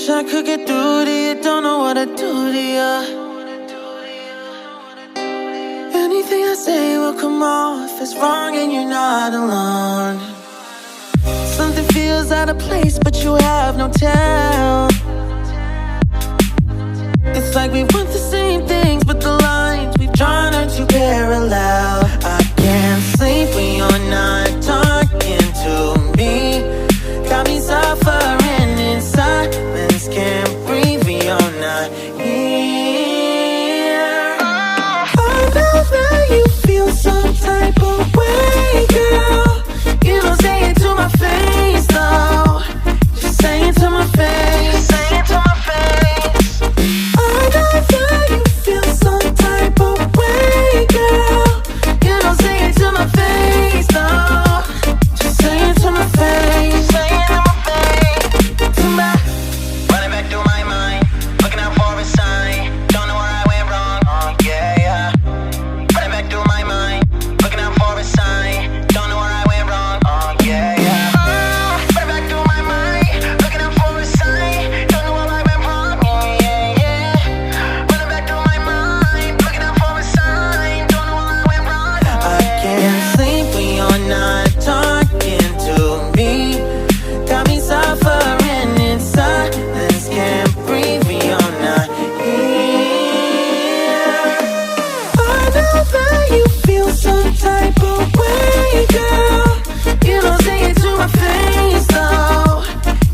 Wish I could get through to you, don't know what to do to you. Anything I say will come off as wrong and you're not alone. Something feels out of place but you have no tell. It's like we want the same things but the lines we've drawn are too parallel. I can't sleep when you're not talking to me. Got me suffering in silence, can't breathe when you're not here. I know that you feel some type of way, girl. You don't say it to my face, though. Just say it to my face. Say it to my face. I know that you feel some type of way, girl. You don't say it to my face, though. Just say it to my face. Say it to my face. To my. Running back through my mind, looking out for a sign. Don't know where I went wrong. Oh yeah, yeah. Running back through my mind, looking out for a sign. Don't know where I went wrong. Oh yeah, yeah. Running back through my mind, looking out for a sign. Don't know where I went wrong. Oh yeah, yeah. Running back through my mind, looking out for a sign. Don't know where I went wrong. I can't sleep when you're not talking to me. Got me suffering in silence, can't breathe when you're not here. I know that you feel some type of way, girl. You don't say it to my face, though.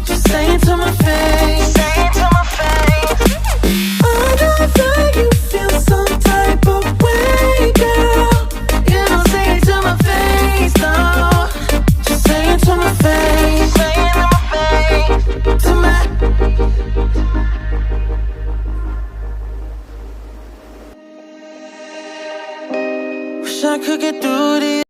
Just say it to my face. Say it to my face. I know that you feel some type of way, girl. You don't say it to my face, though. Just say it to my face. Say it to my face. To my. Wish I could get through to you.